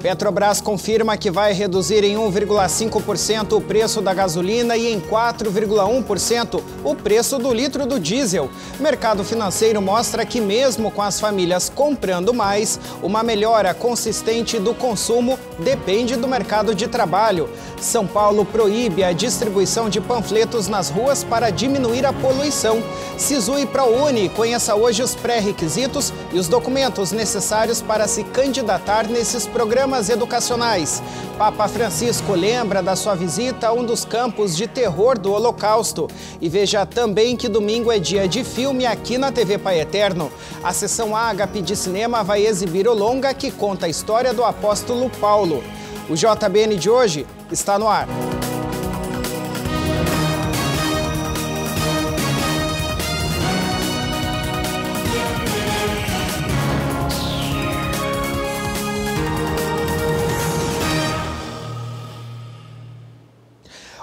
Petrobras confirma que vai reduzir em 1,5% o preço da gasolina e em 4,1% o preço do litro do diesel. O mercado financeiro mostra que mesmo com as famílias comprando mais, uma melhora consistente do consumo depende do mercado de trabalho. São Paulo proíbe a distribuição de panfletos nas ruas para diminuir a poluição. Sisu e ProUni, conheça hoje os pré-requisitos e os documentos necessários para se candidatar nesses programas educacionais. Papa Francisco lembra da sua visita a um dos campos de terror do Holocausto. E veja também que domingo é dia de filme aqui na TV Pai Eterno. A sessão Ágape de cinema vai exibir o longa que conta a história do apóstolo Paulo. O JBN de hoje está no ar.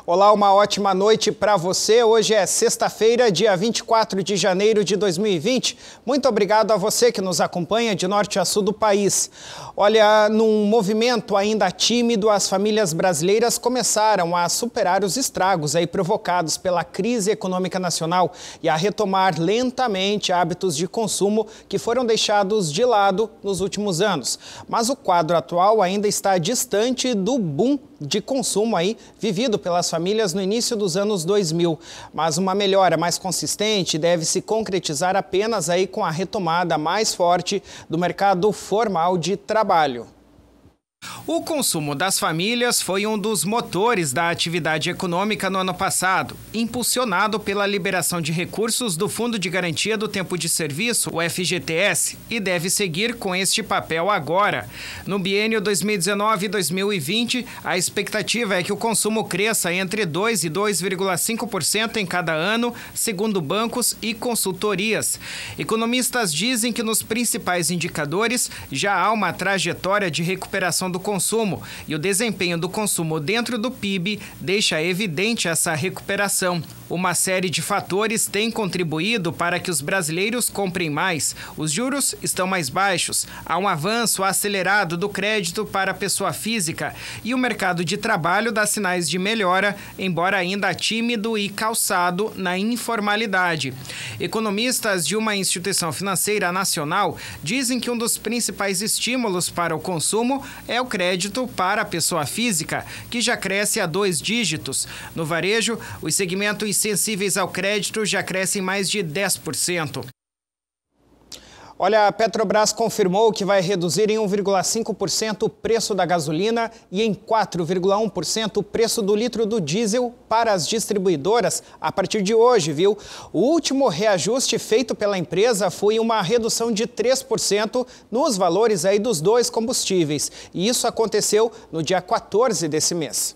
Olá, uma ótima noite para você. Hoje é sexta-feira, dia 24 de janeiro de 2020. Muito obrigado a você que nos acompanha de norte a sul do país. Olha, num movimento ainda tímido, as famílias brasileiras começaram a superar os estragos aí provocados pela crise econômica nacional e a retomar lentamente hábitos de consumo que foram deixados de lado nos últimos anos. Mas o quadro atual ainda está distante do boom de consumo aí vivido pelas famílias no início dos anos 2000. Mas uma melhora mais consistente deve se concretizar apenas aí com a retomada mais forte do mercado formal de trabalho. O consumo das famílias foi um dos motores da atividade econômica no ano passado, impulsionado pela liberação de recursos do Fundo de Garantia do Tempo de Serviço, o FGTS, e deve seguir com este papel agora. No biênio 2019-2020, a expectativa é que o consumo cresça entre 2% e 2,5% em cada ano, segundo bancos e consultorias. Economistas dizem que nos principais indicadores já há uma trajetória de recuperação do consumo e o desempenho do consumo dentro do PIB deixa evidente essa recuperação. Uma série de fatores tem contribuído para que os brasileiros comprem mais. Os juros estão mais baixos, há um avanço acelerado do crédito para a pessoa física e o mercado de trabalho dá sinais de melhora, embora ainda tímido e calçado na informalidade. Economistas de uma instituição financeira nacional dizem que um dos principais estímulos para o consumo é o crédito para a pessoa física, que já cresce a 2 dígitos. No varejo, os segmentos sensíveis ao crédito já crescem mais de 10%. Olha, a Petrobras confirmou que vai reduzir em 1,5% o preço da gasolina e em 4,1% o preço do litro do diesel para as distribuidoras a partir de hoje, viu? O último reajuste feito pela empresa foi uma redução de 3% nos valores aí dos dois combustíveis. E isso aconteceu no dia 14 desse mês.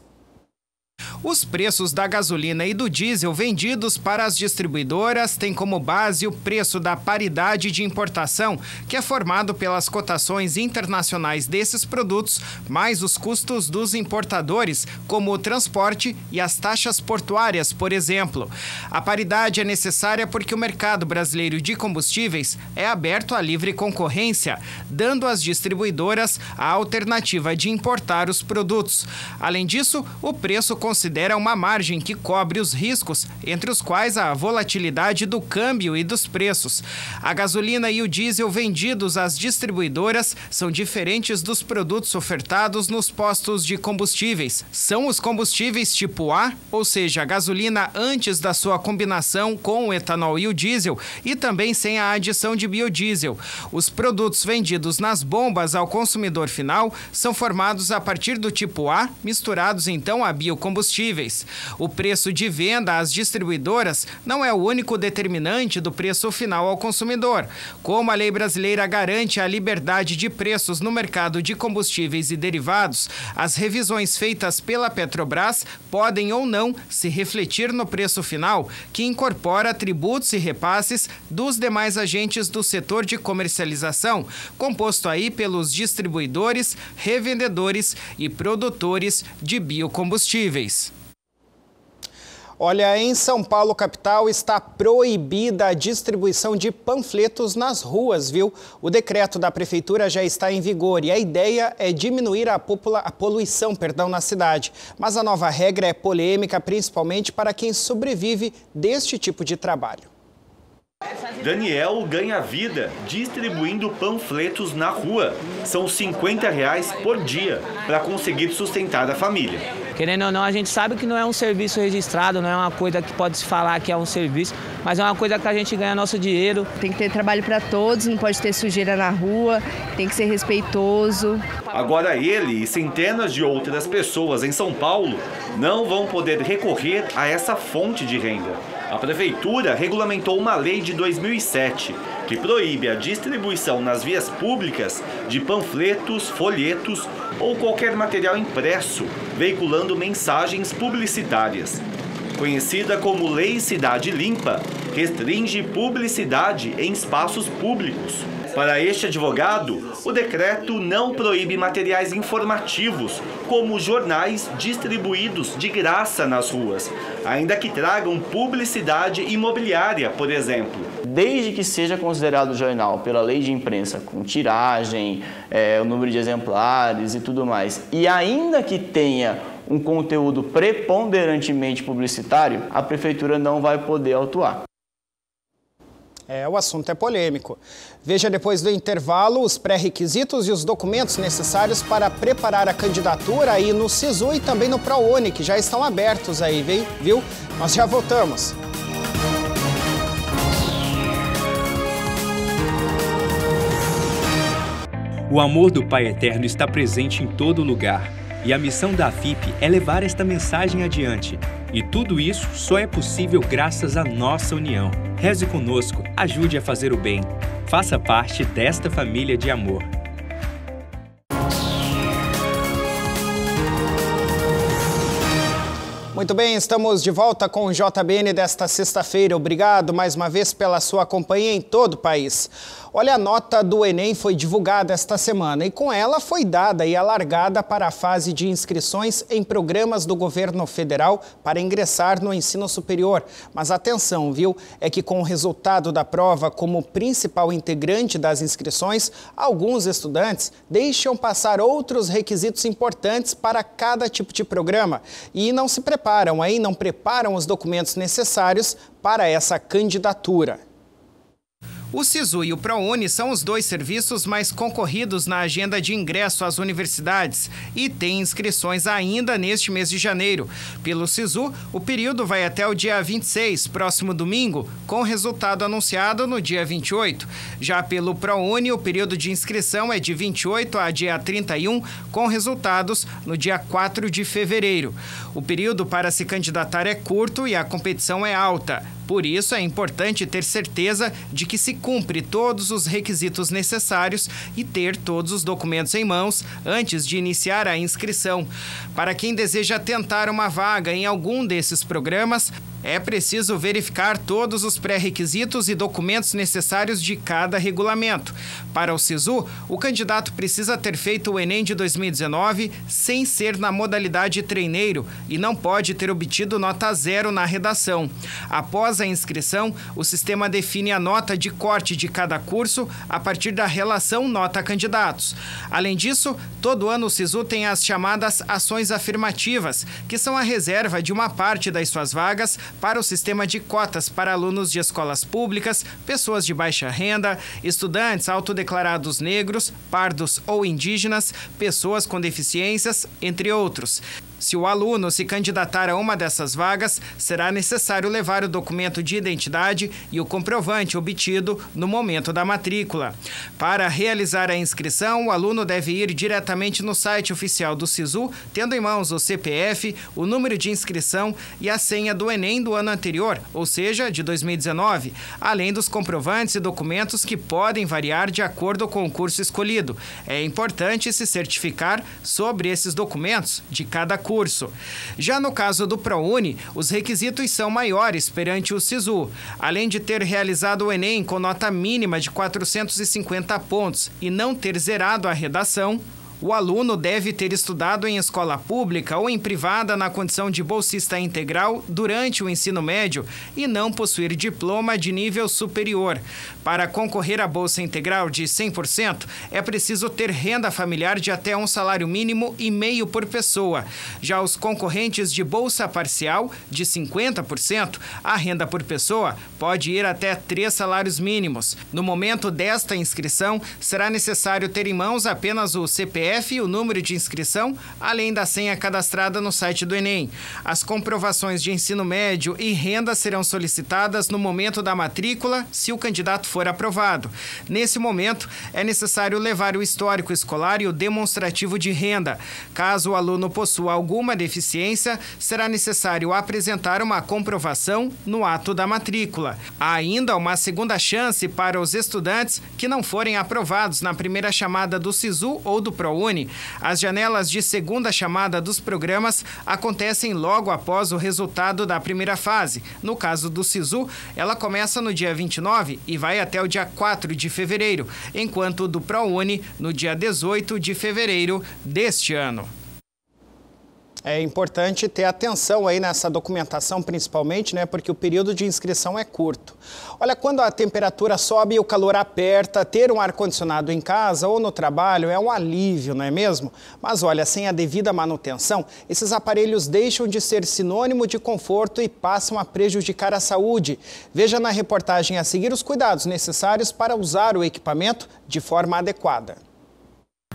Os preços da gasolina e do diesel vendidos para as distribuidoras têm como base o preço da paridade de importação, que é formado pelas cotações internacionais desses produtos, mais os custos dos importadores, como o transporte e as taxas portuárias, por exemplo. A paridade é necessária porque o mercado brasileiro de combustíveis é aberto à livre concorrência, dando às distribuidoras a alternativa de importar os produtos. Além disso, o preço considera uma margem que cobre os riscos, entre os quais a volatilidade do câmbio e dos preços. A gasolina e o diesel vendidos às distribuidoras são diferentes dos produtos ofertados nos postos de combustíveis. São os combustíveis tipo A, ou seja, a gasolina antes da sua combinação com o etanol e o diesel, e também sem a adição de biodiesel. Os produtos vendidos nas bombas ao consumidor final são formados a partir do tipo A, misturados então a biocombustíveis. O preço de venda às distribuidoras não é o único determinante do preço final ao consumidor. Como a lei brasileira garante a liberdade de preços no mercado de combustíveis e derivados, as revisões feitas pela Petrobras podem ou não se refletir no preço final, que incorpora tributos e repasses dos demais agentes do setor de comercialização, composto aí pelos distribuidores, revendedores e produtores de biocombustíveis. Olha, em São Paulo, capital, está proibida a distribuição de panfletos nas ruas, viu? O decreto da prefeitura já está em vigor e a ideia é diminuir a poluição, na cidade. Mas a nova regra é polêmica, principalmente para quem sobrevive deste tipo de trabalho. Daniel ganha vida distribuindo panfletos na rua. São R$50 por dia para conseguir sustentar a família. Querendo ou não, a gente sabe que não é um serviço registrado, não é uma coisa que pode se falar que é um serviço, mas é uma coisa que a gente ganha nosso dinheiro. Tem que ter trabalho para todos, não pode ter sujeira na rua, tem que ser respeitoso. Agora ele e centenas de outras pessoas em São Paulo não vão poder recorrer a essa fonte de renda. A prefeitura regulamentou uma lei de 2007 que proíbe a distribuição nas vias públicas de panfletos, folhetos ou qualquer material impresso, veiculando mensagens publicitárias. Conhecida como Lei Cidade Limpa, restringe publicidade em espaços públicos. Para este advogado, o decreto não proíbe materiais informativos, como jornais distribuídos de graça nas ruas, ainda que tragam publicidade imobiliária, por exemplo. Desde que seja considerado jornal pela lei de imprensa, com tiragem, o número de exemplares e tudo mais, e ainda que tenha um conteúdo preponderantemente publicitário, a prefeitura não vai poder autuar. O assunto é polêmico. Veja depois do intervalo os pré-requisitos e os documentos necessários para preparar a candidatura aí no SISU e também no ProUni, que já estão abertos aí, viu? Nós já voltamos. O amor do Pai Eterno está presente em todo lugar. E a missão da AFIP é levar esta mensagem adiante. E tudo isso só é possível graças à nossa união. Reze conosco, ajude a fazer o bem. Faça parte desta família de amor. Muito bem, estamos de volta com o JBN desta sexta-feira. Obrigado mais uma vez pela sua companhia em todo o país. Olha, a nota do Enem foi divulgada esta semana e com ela foi dada e alargada para a fase de inscrições em programas do governo federal para ingressar no ensino superior. Mas atenção, viu? É que com o resultado da prova como principal integrante das inscrições, alguns estudantes deixam passar outros requisitos importantes para cada tipo de programa e não se preparam, não preparam os documentos necessários para essa candidatura. O SISU e o ProUni são os dois serviços mais concorridos na agenda de ingresso às universidades e têm inscrições ainda neste mês de janeiro. Pelo SISU, o período vai até o dia 26, próximo domingo, com resultado anunciado no dia 28. Já pelo ProUni, o período de inscrição é de 28 a dia 31, com resultados no dia 4 de fevereiro. O período para se candidatar é curto e a competição é alta. Por isso, é importante ter certeza de que se cumpre todos os requisitos necessários e ter todos os documentos em mãos antes de iniciar a inscrição. Para quem deseja tentar uma vaga em algum desses programas, é preciso verificar todos os pré-requisitos e documentos necessários de cada regulamento. Para o SISU, o candidato precisa ter feito o Enem de 2019 sem ser na modalidade treineiro e não pode ter obtido nota 0 na redação. Após a inscrição, o sistema define a nota de corte de cada curso a partir da relação nota-candidatos. Além disso, todo ano o SISU tem as chamadas ações afirmativas, que são a reserva de uma parte das suas vagas para o sistema de cotas para alunos de escolas públicas, pessoas de baixa renda, estudantes autodeclarados negros, pardos ou indígenas, pessoas com deficiências, entre outros. Se o aluno se candidatar a uma dessas vagas, será necessário levar o documento de identidade e o comprovante obtido no momento da matrícula. Para realizar a inscrição, o aluno deve ir diretamente no site oficial do SISU, tendo em mãos o CPF, o número de inscrição e a senha do Enem do ano anterior, ou seja, de 2019, além dos comprovantes e documentos que podem variar de acordo com o curso escolhido. É importante se certificar sobre esses documentos de cada curso. Já no caso do ProUni, os requisitos são maiores perante o SISU. Além de ter realizado o Enem com nota mínima de 450 pontos e não ter zerado a redação, O aluno deve ter estudado em escola pública ou em privada na condição de bolsista integral durante o ensino médio e não possuir diploma de nível superior. Para concorrer à bolsa integral de 100%, é preciso ter renda familiar de até um salário mínimo e meio por pessoa. Já os concorrentes de bolsa parcial, de 50%, a renda por pessoa pode ir até 3 salários mínimos. No momento desta inscrição, será necessário ter em mãos apenas o CPF e o número de inscrição, além da senha cadastrada no site do Enem. As comprovações de ensino médio e renda serão solicitadas no momento da matrícula, se o candidato for aprovado. Nesse momento, é necessário levar o histórico escolar e o demonstrativo de renda. Caso o aluno possua alguma deficiência, será necessário apresentar uma comprovação no ato da matrícula. Há ainda uma segunda chance para os estudantes que não forem aprovados na primeira chamada do SISU ou do ProUni. As janelas de segunda chamada dos programas acontecem logo após o resultado da primeira fase. No caso do SISU, ela começa no dia 29 e vai até o dia 4 de fevereiro, enquanto do ProUni no dia 18 de fevereiro deste ano. É importante ter atenção aí nessa documentação, principalmente, né? Porque o período de inscrição é curto. Olha, quando a temperatura sobe e o calor aperta, ter um ar-condicionado em casa ou no trabalho é um alívio, não é mesmo? Mas olha, sem a devida manutenção, esses aparelhos deixam de ser sinônimo de conforto e passam a prejudicar a saúde. Veja na reportagem a seguir os cuidados necessários para usar o equipamento de forma adequada.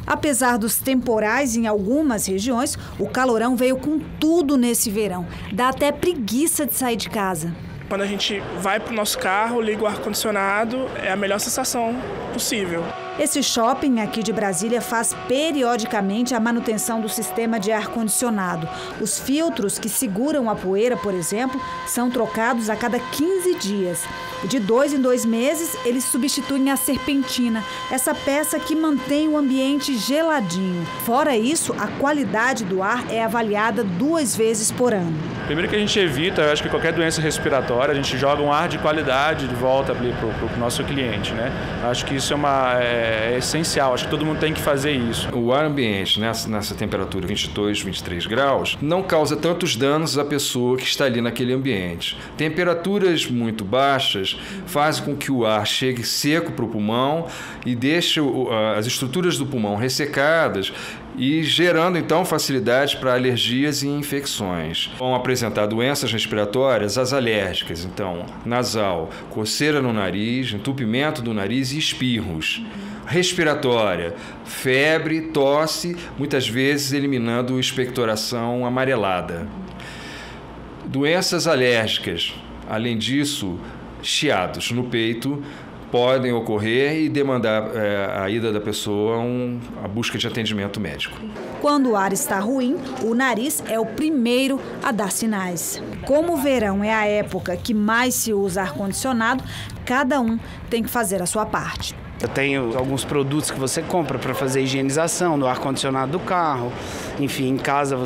Apesar dos temporais em algumas regiões, o calorão veio com tudo nesse verão. Dá até preguiça de sair de casa. Quando a gente vai para o nosso carro, liga o ar-condicionado, é a melhor sensação possível. Esse shopping aqui de Brasília faz periodicamente a manutenção do sistema de ar-condicionado. Os filtros que seguram a poeira, por exemplo, são trocados a cada 15 dias. E de 2 em 2 meses, eles substituem a serpentina, essa peça que mantém o ambiente geladinho. Fora isso, a qualidade do ar é avaliada 2 vezes por ano. Primeiro que a gente evita, eu acho que qualquer doença respiratória, a gente joga um ar de qualidade de volta para o nosso cliente, né? Acho que isso é essencial, acho que todo mundo tem que fazer isso. O ar ambiente nessa temperatura 22, 23 graus não causa tantos danos à pessoa que está ali naquele ambiente. Temperaturas muito baixas fazem com que o ar chegue seco para o pulmão e deixe as estruturas do pulmão ressecadas e gerando então facilidade para alergias e infecções. Vão apresentar doenças respiratórias, as alérgicas, então nasal, coceira no nariz, entupimento do nariz e espirros. Respiratória, febre, tosse, muitas vezes eliminando expectoração amarelada. Doenças alérgicas, além disso, chiados no peito, podem ocorrer e demandar a ida da pessoa a busca de atendimento médico. Quando o ar está ruim, o nariz é o primeiro a dar sinais. Como o verão é a época que mais se usa ar-condicionado, cada um tem que fazer a sua parte. Eu tenho alguns produtos que você compra para fazer higienização do ar-condicionado do carro. Enfim, em casa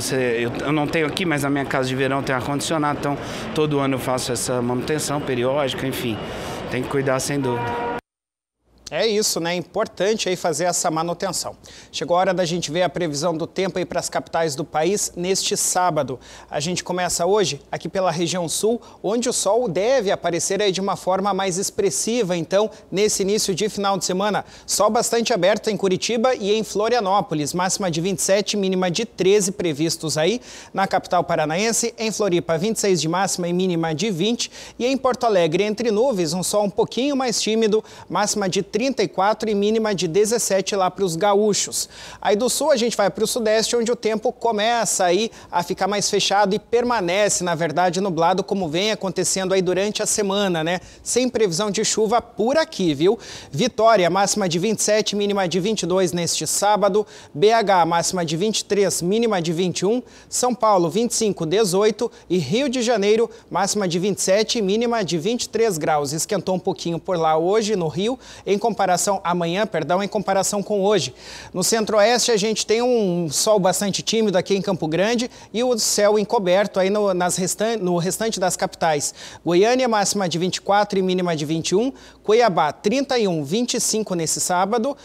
eu não tenho aqui, mas na minha casa de verão tem ar-condicionado, então todo ano eu faço essa manutenção periódica, enfim, tem que cuidar sem dúvida. É isso, né? Importante aí fazer essa manutenção. Chegou a hora da gente ver a previsão do tempo aí para as capitais do país neste sábado. A gente começa hoje aqui pela região sul, onde o sol deve aparecer aí de uma forma mais expressiva. Então, nesse início de final de semana, sol bastante aberto em Curitiba e em Florianópolis. Máxima de 27, mínima de 13 previstos aí. Na capital paranaense, em Floripa, 26 de máxima e mínima de 20. E em Porto Alegre, entre nuvens, um sol um pouquinho mais tímido, máxima de 34 e mínima de 17 lá para os gaúchos. Aí do sul a gente vai para o sudeste, onde o tempo começa aí a ficar mais fechado e permanece, na verdade, nublado, como vem acontecendo aí durante a semana, né? Sem previsão de chuva por aqui, viu? Vitória, máxima de 27, mínima de 22 neste sábado. BH, máxima de 23, mínima de 21. São Paulo, 25, 18. E Rio de Janeiro, máxima de 27, mínima de 23 graus. Esquentou um pouquinho por lá hoje no Rio, em amanhã, em comparação com hoje. No centro-oeste a gente tem um sol bastante tímido aqui em Campo Grande e o céu encoberto aí no restante das capitais. Goiânia, máxima de 24 e mínima de 21. Cuiabá, 31, 25 nesse sábado.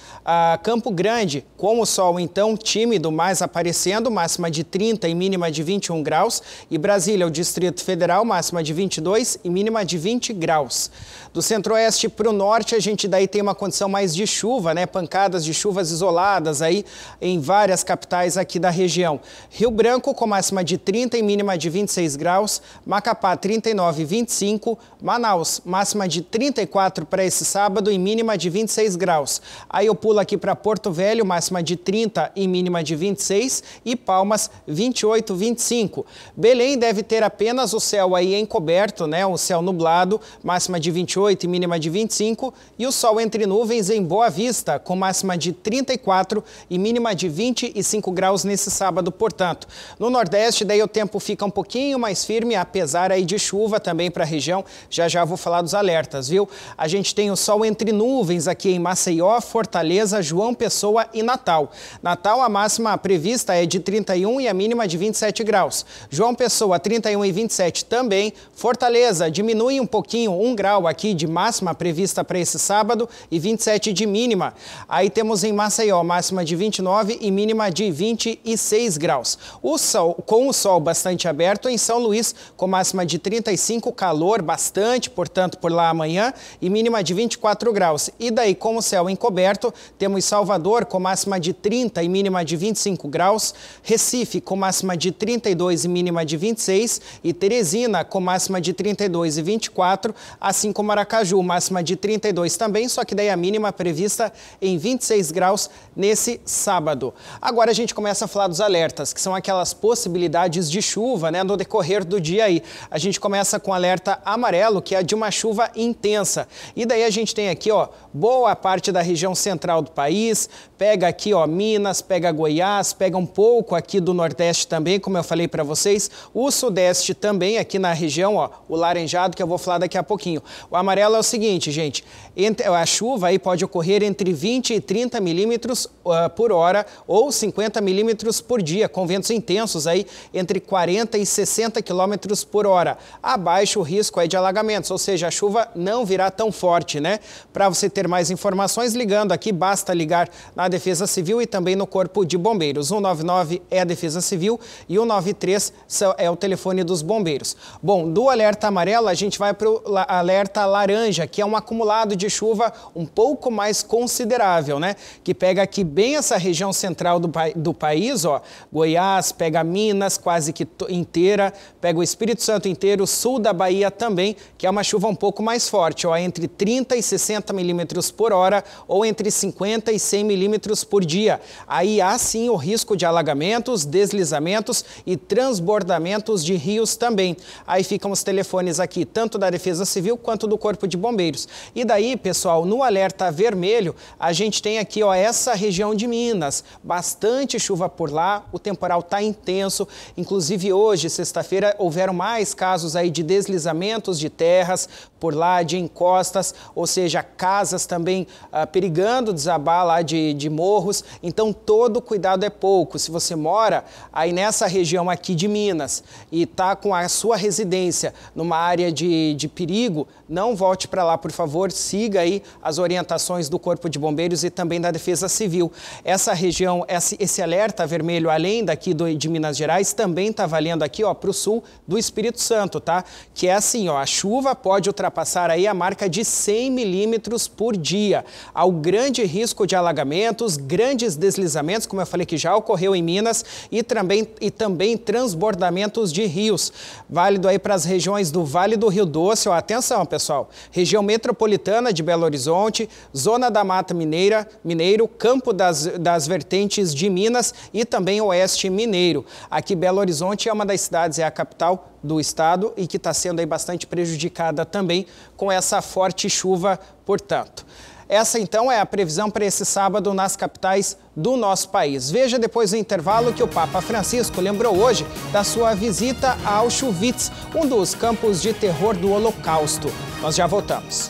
Campo Grande, com o sol então tímido, mais aparecendo, máxima de 30 e mínima de 21 graus. E Brasília, o Distrito Federal, máxima de 22 e mínima de 20 graus. Do centro-oeste para o norte, a gente daí tem uma condição mais de chuva, né? Pancadas de chuvas isoladas aí em várias capitais aqui da região. Rio Branco, com máxima de 30 e mínima de 26 graus. Macapá, 39 e 25. Manaus, máxima de 34 para esse sábado e mínima de 26 graus. Aí eu pulo aqui para Porto Velho, máxima de 30 e mínima de 26. E Palmas, 28, 25. Belém deve ter apenas o céu aí encoberto, né? O céu nublado, máxima de 28 e mínima de 25. E o sol entre nuvens em Boa Vista, com máxima de 34 e mínima de 25 graus nesse sábado, portanto. No Nordeste, daí o tempo fica um pouquinho mais firme, apesar aí de chuva também para a região. Já vou falar dos alertas, viu? A gente tem o sol entre nuvens aqui em Maceió, Fortaleza, João Pessoa e Natal. Natal, a máxima prevista é de 31 e a mínima de 27 graus. João Pessoa, 31 e 27 também. Fortaleza, diminui um pouquinho, 1 grau aqui de máxima prevista para esse sábado e 27 de mínima. Aí temos em Maceió, máxima de 29 e mínima de 26 graus. Com o sol bastante aberto em São Luís, com máxima de 35, calor bastante, portanto, por lá amanhã, e mínima de 24 graus. E daí, com o céu encoberto, temos Salvador com máxima de 30 e mínima de 25 graus, Recife com máxima de 32 e mínima de 26 e Teresina com máxima de 32 e 24, assim como Aracaju, máxima de 32 também, só que daí a mínima prevista em 26 graus nesse sábado. Agora a gente começa a falar dos alertas, que são aquelas possibilidades de chuva, né, no decorrer do dia aí. A gente começa com alerta amarelo, que é de uma chuva intensa. E daí a gente tem aqui, ó, boa parte da região central do país, pega aqui, ó, Minas, pega Goiás, pega um pouco aqui do Nordeste também, como eu falei para vocês, o Sudeste também aqui na região, ó, o laranjado, que eu vou falar daqui a pouquinho. O amarelo é o seguinte, gente, a chuva aí pode ocorrer entre 20 e 30 milímetros por hora ou 50 milímetros por dia, com ventos intensos aí entre 40 e 60 quilômetros por hora. Abaixo o risco aí de alagamentos, ou seja, a chuva não virá tão forte, né? Para você ter mais informações, ligando aqui, basta ligar na Defesa Civil e também no Corpo de Bombeiros. 199 é a Defesa Civil e 193 é o telefone dos bombeiros. Bom, do alerta amarelo a gente vai para o alerta laranja, que é um acumulado de chuva um pouco mais considerável, né? Que pega aqui bem essa região central do país, ó, Goiás, pega Minas quase que inteira, pega o Espírito Santo inteiro, sul da Bahia também, que é uma chuva um pouco mais forte, ó, entre 30 e 60 milímetros por hora ou entre 50 e 100 milímetros por dia. Aí há sim o risco de alagamentos, deslizamentos e transbordamentos de rios também. Aí ficam os telefones aqui, tanto da Defesa Civil quanto do Corpo de Bombeiros. E daí, pessoal, no alerta vermelho, a gente tem aqui, ó, essa região de Minas, bastante chuva por lá, o temporal está intenso, inclusive hoje, sexta-feira, houveram mais casos aí de deslizamentos de terras por lá, de encostas, ou seja, casas também perigando desabar lá de morros, então todo cuidado é pouco. Se você mora aí nessa região aqui de Minas e está com a sua residência numa área de perigo, não volte para lá, por favor, siga aí as orientações do Corpo de Bombeiros e também da Defesa Civil. Essa região, esse alerta vermelho, além daqui de Minas Gerais, também está valendo aqui, ó, para o sul do Espírito Santo, tá? Que é assim, ó, a chuva pode ultrapassar aí a marca de 100 milímetros por dia. Há o grande risco de alagamentos, grandes deslizamentos, como eu falei que já ocorreu em Minas, e também transbordamentos de rios. Válido aí para as regiões do Vale do Rio Doce, ó, atenção, pessoal, região metropolitana de Belo Horizonte, zona da Mata Mineiro, Campo das Vertentes de Minas e também Oeste Mineiro. Aqui Belo Horizonte é uma das cidades, é a capital do estado e que está sendo aí bastante prejudicada também com essa forte chuva, portanto. Essa, então, é a previsão para esse sábado nas capitais do nosso país. Veja depois do intervalo que o Papa Francisco lembrou hoje da sua visita a Auschwitz, um dos campos de terror do Holocausto. Nós já voltamos.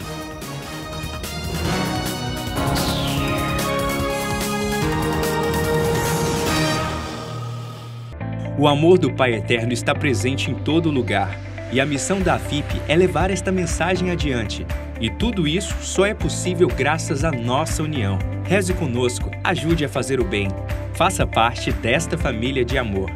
O amor do Pai Eterno está presente em todo lugar. E a missão da FIP é levar esta mensagem adiante. E tudo isso só é possível graças à nossa união. Reze conosco, ajude a fazer o bem. Faça parte desta família de amor.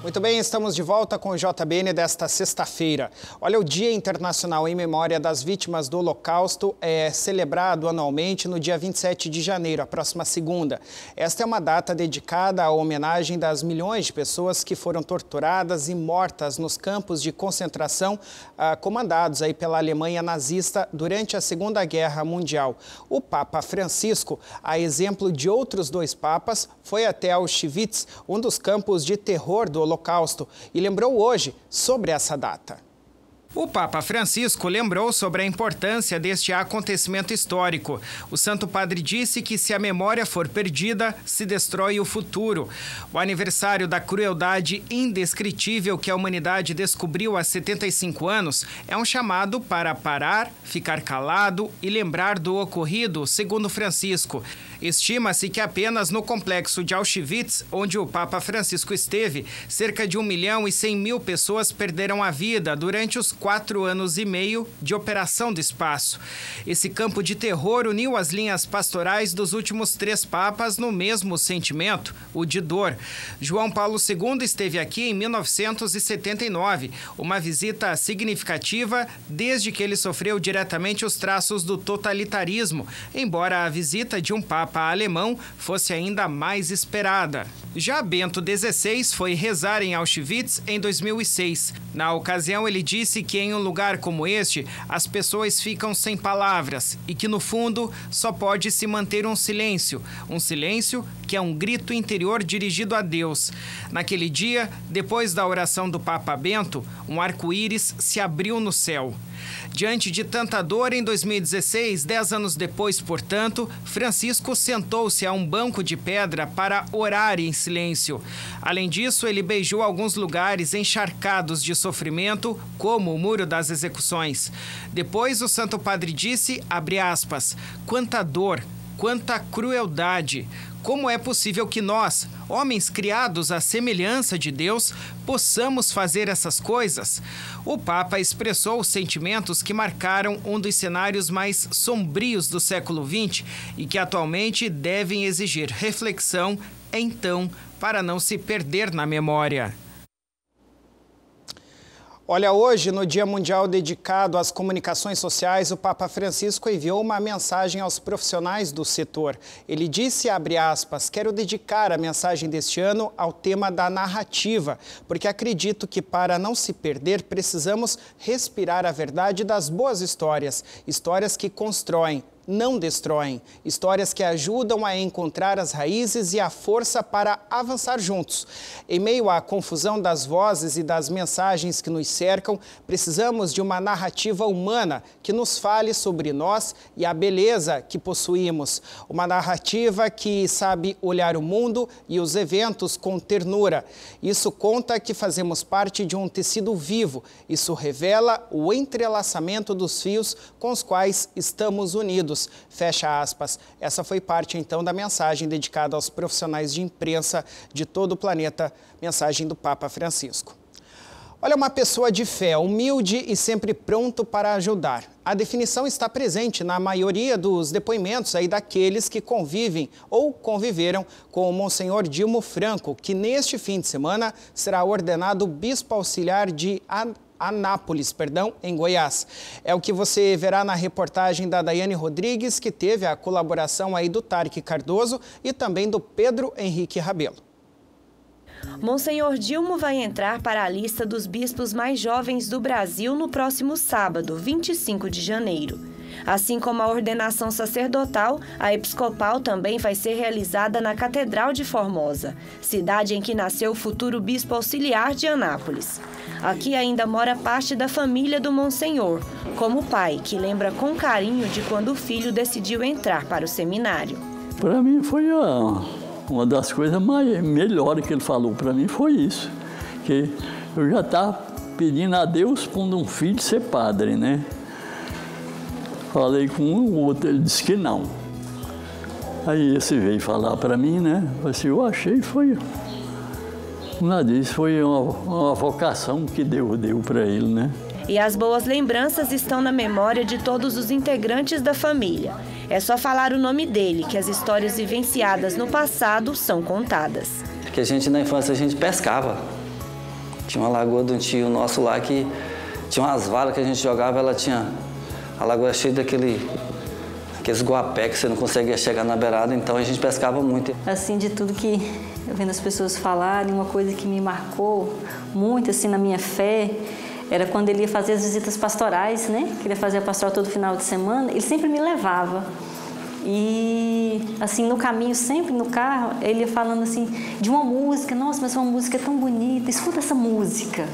Muito bem, estamos de volta com o JBN desta sexta-feira. Olha, o Dia Internacional em Memória das Vítimas do Holocausto é celebrado anualmente no dia 27 de janeiro, a próxima segunda. Esta é uma data dedicada à homenagem das milhões de pessoas que foram torturadas e mortas nos campos de concentração comandados aí pela Alemanha nazista durante a Segunda Guerra Mundial. O Papa Francisco, a exemplo de outros 2 papas, foi até Auschwitz, um dos campos de terror do Holocausto, e lembrou hoje sobre essa data. O Papa Francisco lembrou sobre a importância deste acontecimento histórico. O Santo Padre disse que se a memória for perdida, se destrói o futuro. O aniversário da crueldade indescritível que a humanidade descobriu há 75 anos é um chamado para parar, ficar calado e lembrar do ocorrido, segundo Francisco. Estima-se que apenas no complexo de Auschwitz, onde o Papa Francisco esteve, cerca de 1.100.000 pessoas perderam a vida durante os 4 anos e meio de operação do espaço. Esse campo de terror uniu as linhas pastorais dos últimos 3 papas no mesmo sentimento, o de dor. João Paulo II esteve aqui em 1979, uma visita significativa desde que ele sofreu diretamente os traços do totalitarismo, embora a visita de um papa alemão fosse ainda mais esperada. Já Bento XVI foi rezar em Auschwitz em 2006. Na ocasião, ele disse que em um lugar como este, as pessoas ficam sem palavras e que, no fundo, só pode se manter um silêncio que é um grito interior dirigido a Deus. Naquele dia, depois da oração do Papa Bento, um arco-íris se abriu no céu. Diante de tanta dor, em 2016, 10 anos depois, portanto, Francisco sentou-se a um banco de pedra para orar em silêncio. Além disso, ele beijou alguns lugares encharcados de sofrimento, como o Muro das Execuções. Depois, o Santo Padre disse, abre aspas, quanta dor, quanta crueldade. Como é possível que nós, homens criados à semelhança de Deus, possamos fazer essas coisas? O Papa expressou os sentimentos que marcaram um dos cenários mais sombrios do século XX e que atualmente devem exigir reflexão, então, para não se perder na memória. Olha, hoje, no Dia Mundial dedicado às comunicações sociais, o Papa Francisco enviou uma mensagem aos profissionais do setor. Ele disse, abre aspas, quero dedicar a mensagem deste ano ao tema da narrativa, porque acredito que para não se perder, precisamos respirar a verdade das boas histórias, histórias que constroem, não destroem, histórias que ajudam a encontrar as raízes e a força para avançar juntos. Em meio à confusão das vozes e das mensagens que nos cercam, precisamos de uma narrativa humana que nos fale sobre nós e a beleza que possuímos. Uma narrativa que sabe olhar o mundo e os eventos com ternura. Isso conta que fazemos parte de um tecido vivo. Isso revela o entrelaçamento dos fios com os quais estamos unidos. Fecha aspas. Essa foi parte, então, da mensagem dedicada aos profissionais de imprensa de todo o planeta, mensagem do Papa Francisco. Olha, uma pessoa de fé, humilde e sempre pronto para ajudar. A definição está presente na maioria dos depoimentos aí daqueles que convivem ou conviveram com o Monsenhor Dilmo Franco, que neste fim de semana será ordenado bispo auxiliar de Anápolis, em Goiás. É o que você verá na reportagem da Daiane Rodrigues, que teve a colaboração aí do Tarek Cardoso e também do Pedro Henrique Rabelo. Monsenhor Dilmo vai entrar para a lista dos bispos mais jovens do Brasil no próximo sábado, 25 de janeiro. Assim como a ordenação sacerdotal, a episcopal também vai ser realizada na Catedral de Formosa, cidade em que nasceu o futuro bispo auxiliar de Anápolis. Aqui ainda mora parte da família do Monsenhor, como o pai, que lembra com carinho de quando o filho decidiu entrar para o seminário. Para mim foi uma das coisas melhores que ele falou para mim foi isso, que eu já estava pedindo a Deus quando um filho ser padre, né? Falei com um ou outro, ele disse que não. Aí esse veio falar para mim, né? Assim, eu achei foi... Nada disso, foi uma vocação que Deus deu para ele, né? E as boas lembranças estão na memória de todos os integrantes da família. É só falar o nome dele, que as histórias vivenciadas no passado são contadas. Porque a gente, na infância, a gente pescava. Tinha uma lagoa de um tio nosso lá que tinha umas varas que a gente jogava, ela tinha... A lagoa cheia aqueles guapé que você não conseguia chegar na beirada, então a gente pescava muito. Assim, de tudo que eu vendo as pessoas falarem, uma coisa que me marcou muito, assim, na minha fé, era quando ele ia fazer as visitas pastorais, né? Queria fazer a pastoral todo final de semana, ele sempre me levava. E, assim, no caminho, sempre no carro, ele ia falando, assim, de uma música. Nossa, mas uma música tão bonita, escuta essa música.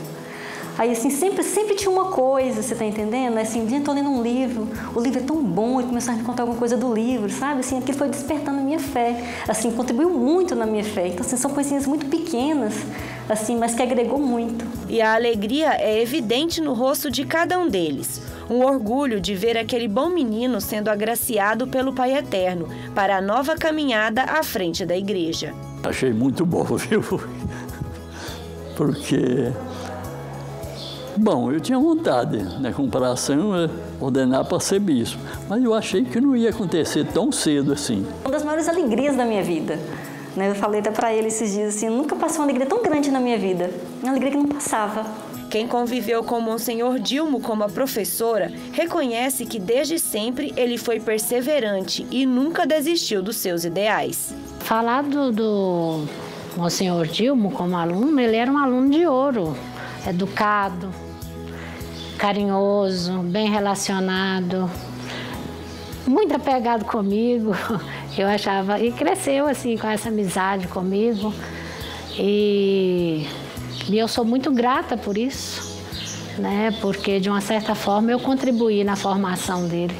Aí, assim, sempre tinha uma coisa, você tá entendendo? Assim, um dia eu tô lendo um livro, o livro é tão bom, e começaram a me contar alguma coisa do livro, sabe? Assim, aquilo foi despertando a minha fé, assim, contribuiu muito na minha fé. Então, assim, são coisinhas muito pequenas, assim, mas que agregou muito. E a alegria é evidente no rosto de cada um deles. Um orgulho de ver aquele bom menino sendo agraciado pelo Pai Eterno para a nova caminhada à frente da igreja. Achei muito bom, viu? Porque... Bom, eu tinha vontade, na comparação, ordenar para ser bispo, mas eu achei que não ia acontecer tão cedo assim. Uma das maiores alegrias da minha vida, né? Eu falei até para ele esses dias assim, nunca passou uma alegria tão grande na minha vida, uma alegria que não passava. Quem conviveu com Monsenhor Dilmo como a professora, reconhece que desde sempre ele foi perseverante e nunca desistiu dos seus ideais. Falar do Monsenhor Dilmo como aluno, ele era um aluno de ouro, educado, carinhoso, bem relacionado, muito apegado comigo, eu achava, e cresceu assim com essa amizade comigo, e eu sou muito grata por isso, né? Porque de uma certa forma eu contribuí na formação dele,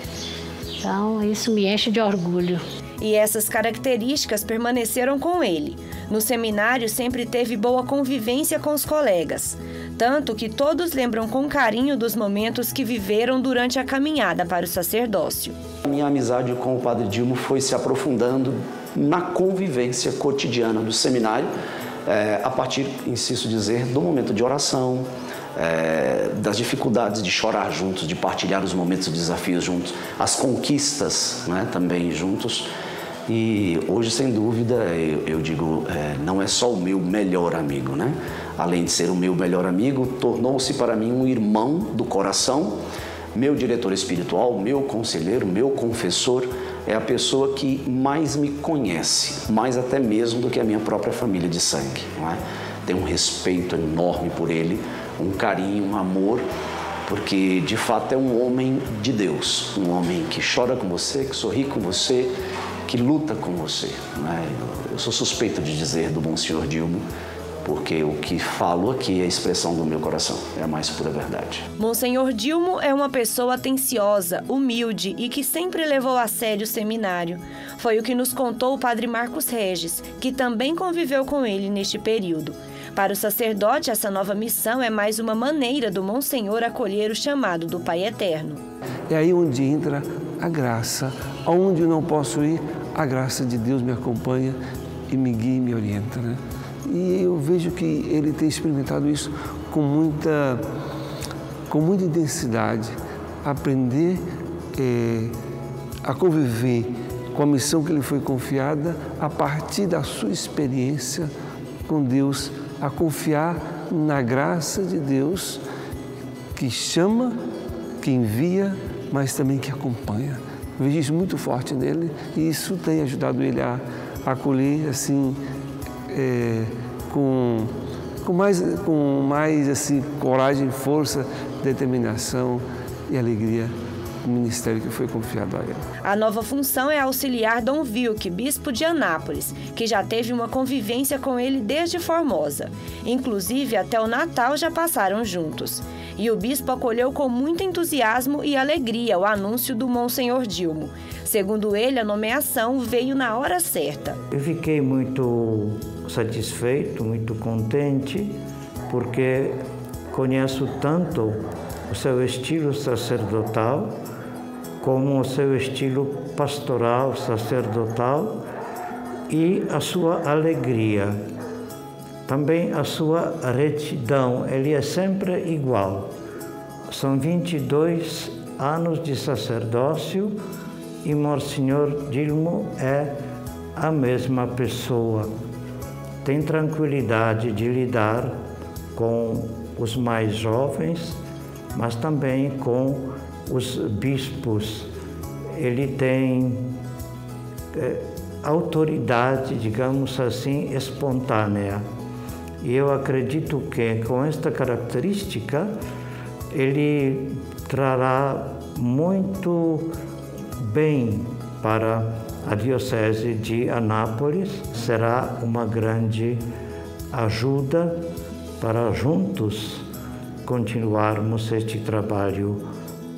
então isso me enche de orgulho. E essas características permaneceram com ele. No seminário sempre teve boa convivência com os colegas, tanto que todos lembram com carinho dos momentos que viveram durante a caminhada para o sacerdócio. A minha amizade com o Padre Dilmo foi se aprofundando na convivência cotidiana do seminário, a partir, insisto dizer, do momento de oração, das dificuldades de chorar juntos, de partilhar os momentos de desafios juntos, as conquistas, né, também juntos. E hoje, sem dúvida, eu digo, não é só o meu melhor amigo, né? Além de ser o meu melhor amigo, tornou-se para mim um irmão do coração, meu diretor espiritual, meu conselheiro, meu confessor, é a pessoa que mais me conhece, mais até mesmo do que a minha própria família de sangue, não é? Tenho um respeito enorme por ele, um carinho, um amor, porque de fato é um homem de Deus, um homem que chora com você, que sorri com você, que luta com você, né? Eu sou suspeito de dizer do Monsenhor Dilmo, porque o que falo aqui é a expressão do meu coração, é a mais pura verdade. Monsenhor Dilmo é uma pessoa atenciosa, humilde e que sempre levou a sério o seminário. Foi o que nos contou o Padre Marcos Regis, que também conviveu com ele neste período. Para o sacerdote, essa nova missão é mais uma maneira do Monsenhor acolher o chamado do Pai Eterno. É aí onde entra a graça. Aonde eu não posso ir, a graça de Deus me acompanha e me guia e me orienta, né? E eu vejo que ele tem experimentado isso com muita intensidade. Aprender a conviver com a missão que lhe foi confiada a partir da sua experiência com Deus, a confiar na graça de Deus que chama, que envia, mas também que acompanha. Eu vejo isso muito forte nele e isso tem ajudado ele a acolher assim, com mais assim, coragem, força, determinação e alegria o ministério que foi confiado a ele. A nova função é auxiliar Dom Vilque, bispo de Anápolis, que já teve uma convivência com ele desde Formosa. Inclusive, até o Natal já passaram juntos. E o bispo acolheu com muito entusiasmo e alegria o anúncio do Monsenhor Dilmo. Segundo ele, a nomeação veio na hora certa. Eu fiquei muito satisfeito, muito contente, porque conheço tanto o seu estilo sacerdotal como o seu estilo pastoral, sacerdotal e a sua alegria. Também a sua retidão, ele é sempre igual. São 22 anos de sacerdócio e Monsenhor Dilmo é a mesma pessoa. Tem tranquilidade de lidar com os mais jovens, mas também com os bispos. Ele tem autoridade, digamos assim, espontânea. E eu acredito que com esta característica ele trará muito bem para a Diocese de Anápolis. Será uma grande ajuda para juntos continuarmos este trabalho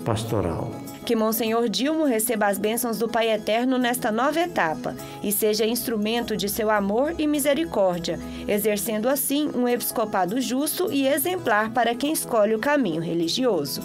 pastoral. Que Monsenhor Dilmo receba as bênçãos do Pai Eterno nesta nova etapa e seja instrumento de seu amor e misericórdia, exercendo assim um episcopado justo e exemplar para quem escolhe o caminho religioso.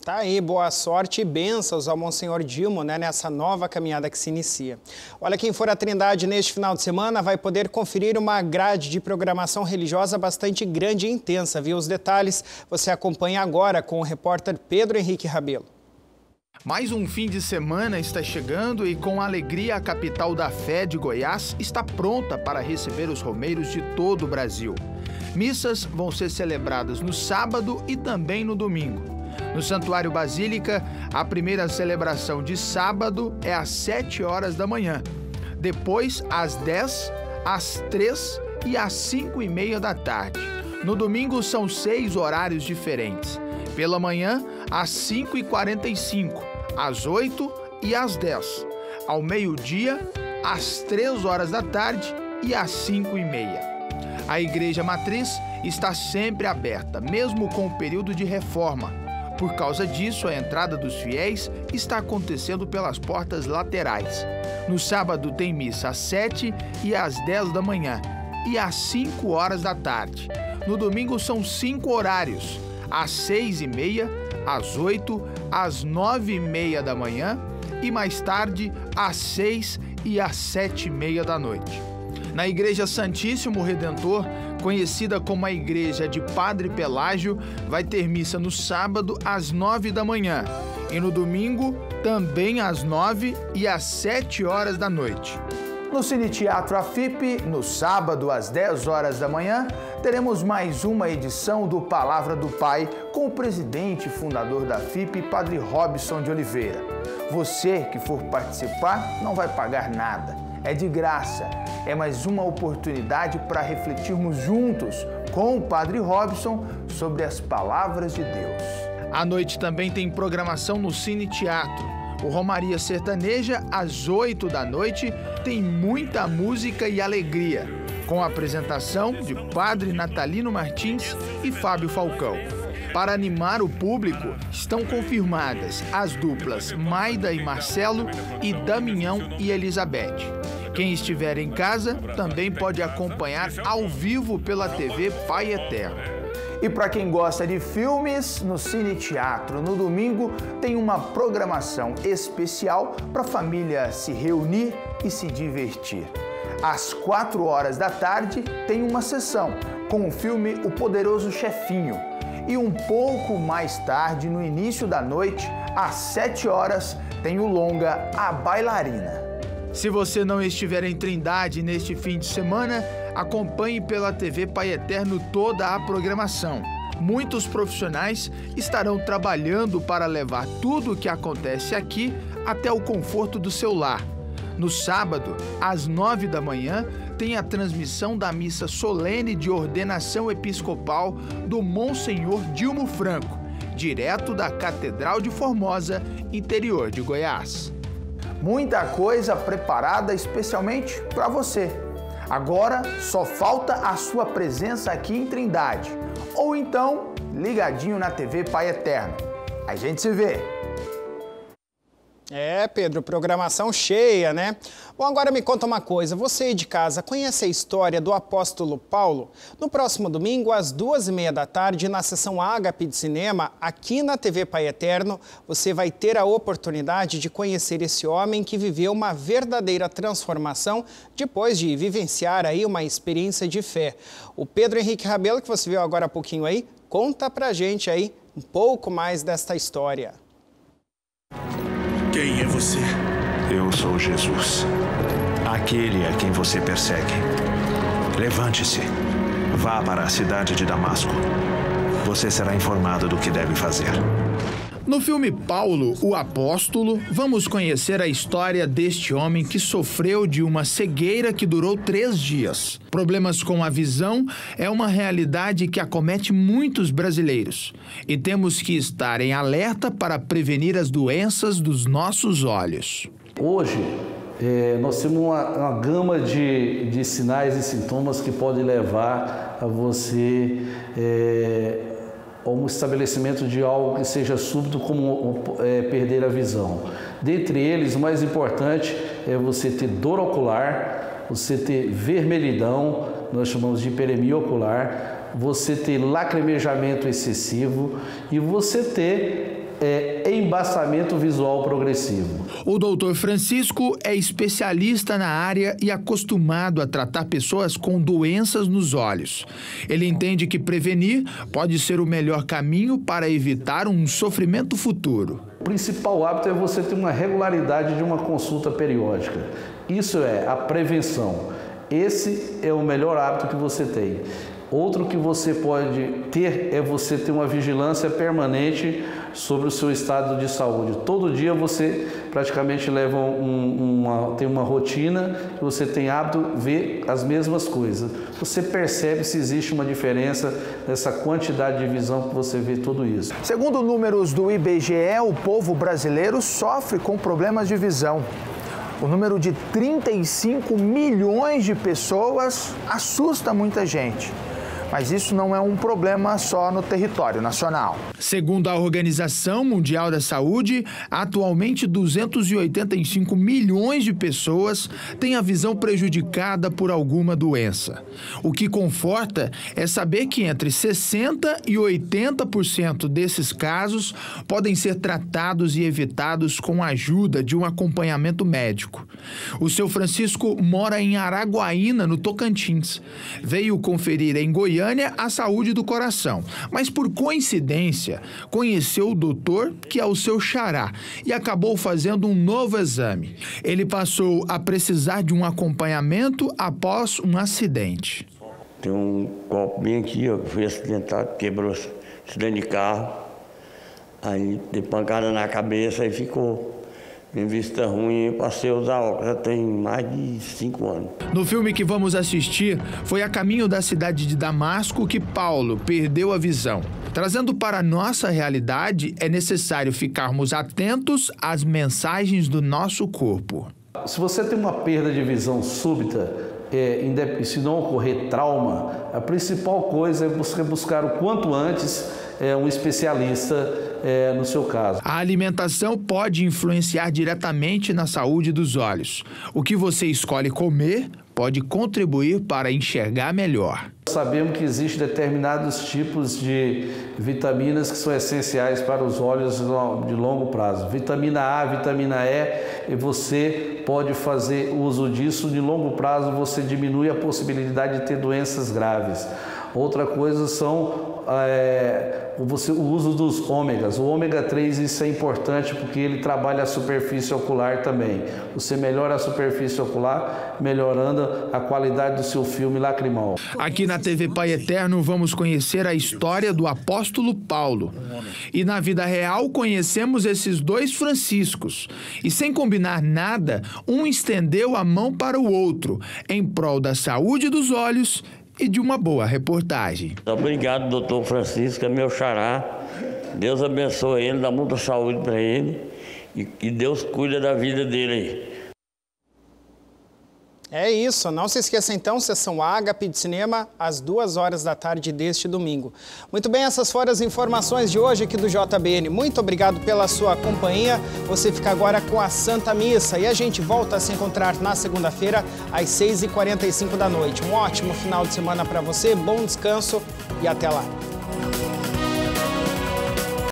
Tá aí, boa sorte e bênçãos ao Monsenhor Dilmo, né, nessa nova caminhada que se inicia. Olha, quem for à Trindade neste final de semana vai poder conferir uma grade de programação religiosa bastante grande e intensa, viu? Os detalhes você acompanha agora com o repórter Pedro Henrique Rabelo. Mais um fim de semana está chegando e com alegria a capital da fé de Goiás está pronta para receber os romeiros de todo o Brasil. Missas vão ser celebradas no sábado e também no domingo. No Santuário Basílica, a primeira celebração de sábado é às 7 horas da manhã. Depois, às 10, às 3 e às 5h30 da tarde. No domingo, são 6 horários diferentes. Pela manhã, às 5h45, às 8 e às 10. Ao meio-dia, às 3 horas da tarde e às 5h30. A Igreja Matriz está sempre aberta, mesmo com o período de reforma. Por causa disso, a entrada dos fiéis está acontecendo pelas portas laterais. No sábado tem missa às 7 e às 10 da manhã e às 5 horas da tarde. No domingo são 5 horários, às 6h30, às 8, às 9h30 da manhã e mais tarde às 6 e às 7h30 da noite. Na Igreja Santíssimo Redentor, conhecida como a Igreja de Padre Pelágio, vai ter missa no sábado às 9 da manhã e no domingo também às 9 e às 7 horas da noite. No Cine Teatro AFIP, no sábado às 10 horas da manhã, teremos mais uma edição do Palavra do Pai com o presidente e fundador da AFIP, Padre Robson de Oliveira. Você que for participar não vai pagar nada. É de graça, é mais uma oportunidade para refletirmos juntos com o Padre Robson sobre as palavras de Deus. À noite também tem programação no Cine Teatro. O Romaria Sertaneja, às 8 da noite, tem muita música e alegria, com a apresentação de Padre Natalino Martins e Fábio Falcão. Para animar o público, estão confirmadas as duplas Maida e Marcelo e Damião e Elizabeth. Quem estiver em casa também pode acompanhar ao vivo pela TV Pai Eterno. E para quem gosta de filmes, no Cine Teatro, no domingo, tem uma programação especial para a família se reunir e se divertir. Às 4 horas da tarde, tem uma sessão com o filme O Poderoso Chefinho. E um pouco mais tarde, no início da noite, às 7 horas, tem o longa A Bailarina. Se você não estiver em Trindade neste fim de semana, acompanhe pela TV Pai Eterno toda a programação. Muitos profissionais estarão trabalhando para levar tudo o que acontece aqui até o conforto do seu lar. No sábado, às 9 da manhã, tem a transmissão da missa solene de ordenação episcopal do Monsenhor Dilmo Franco, direto da Catedral de Formosa, interior de Goiás. Muita coisa preparada especialmente para você. Agora só falta a sua presença aqui em Trindade, ou então ligadinho na TV Pai Eterno. A gente se vê! É, Pedro, programação cheia, né? Bom, agora me conta uma coisa, você aí de casa conhece a história do apóstolo Paulo? No próximo domingo, às 2h30 da tarde, na sessão Ágape de Cinema, aqui na TV Pai Eterno, você vai ter a oportunidade de conhecer esse homem que viveu uma verdadeira transformação depois de vivenciar aí uma experiência de fé. O Pedro Henrique Rabelo, que você viu agora há pouquinho aí, conta pra gente aí um pouco mais desta história. Quem é você? Eu sou Jesus, aquele a quem você persegue. Levante-se, vá para a cidade de Damasco. Você será informado do que deve fazer. No filme Paulo, o Apóstolo, vamos conhecer a história deste homem que sofreu de uma cegueira que durou 3 dias. Problemas com a visão é uma realidade que acomete muitos brasileiros. E temos que estar em alerta para prevenir as doenças dos nossos olhos. Hoje, nós temos uma gama de sinais e sintomas que podem levar a você a um estabelecimento de algo que seja súbito, como perder a visão. Dentre eles, o mais importante é você ter dor ocular, você ter vermelhidão, nós chamamos de hiperemia ocular, você ter lacrimejamento excessivo e você ter embaçamento visual progressivo. O Dr. Francisco é especialista na área e acostumado a tratar pessoas com doenças nos olhos. Ele entende que prevenir pode ser o melhor caminho para evitar um sofrimento futuro. O principal hábito é você ter uma regularidade de uma consulta periódica. Isso é a prevenção. Esse é o melhor hábito que você tem. Outro que você pode ter é você ter uma vigilância permanente sobre o seu estado de saúde. Todo dia você praticamente leva tem uma rotina, você tem hábito de ver as mesmas coisas. Você percebe se existe uma diferença nessa quantidade de visão que você vê tudo isso. Segundo números do IBGE, o povo brasileiro sofre com problemas de visão. O número de 35 milhões de pessoas assusta muita gente. Mas isso não é um problema só no território nacional. Segundo a Organização Mundial da Saúde, atualmente 285 milhões de pessoas têm a visão prejudicada por alguma doença. O que conforta é saber que entre 60% e 80% desses casos podem ser tratados e evitados com a ajuda de um acompanhamento médico. O seu Francisco mora em Araguaína, no Tocantins. Veio conferir em Goiânia a saúde do coração, mas por coincidência conheceu o doutor que é o seu xará e acabou fazendo um novo exame. Ele passou a precisar de um acompanhamento após um acidente. Tem um copo bem aqui, ó, que foi acidentado, quebrou acidente de carro, aí deu pancada na cabeça e ficou. Em vista ruim, eu passei a usar óculos, já tem mais de 5 anos. No filme que vamos assistir, foi a caminho da cidade de Damasco que Paulo perdeu a visão. Trazendo para a nossa realidade, é necessário ficarmos atentos às mensagens do nosso corpo. Se você tem uma perda de visão súbita, se não ocorrer trauma, a principal coisa é você buscar o quanto antes um especialista no seu caso. A alimentação pode influenciar diretamente na saúde dos olhos. O que você escolhe comer pode contribuir para enxergar melhor. Sabemos que existem determinados tipos de vitaminas que são essenciais para os olhos de longo prazo. Vitamina A, vitamina E, você pode fazer uso disso. De longo prazo você diminui a possibilidade de ter doenças graves. Outra coisa são o uso dos ômegas. O ômega 3, isso é importante porque ele trabalha a superfície ocular também. Você melhora a superfície ocular, melhorando a qualidade do seu filme lacrimal. Aqui na TV Pai Eterno vamos conhecer a história do apóstolo Paulo. E na vida real conhecemos esses dois Franciscos. E sem combinar nada, um estendeu a mão para o outro, em prol da saúde dos olhos e de uma boa reportagem. Obrigado, doutor Francisco, é meu xará. Deus abençoe ele, dá muita saúde para ele e Deus cuida da vida dele aí. É isso, não se esqueça então, sessão Ágape de Cinema, às 14h deste domingo. Muito bem, essas foram as informações de hoje aqui do JBN. Muito obrigado pela sua companhia. Você fica agora com a Santa Missa e a gente volta a se encontrar na segunda-feira, às 6h45 da noite. Um ótimo final de semana para você, bom descanso e até lá.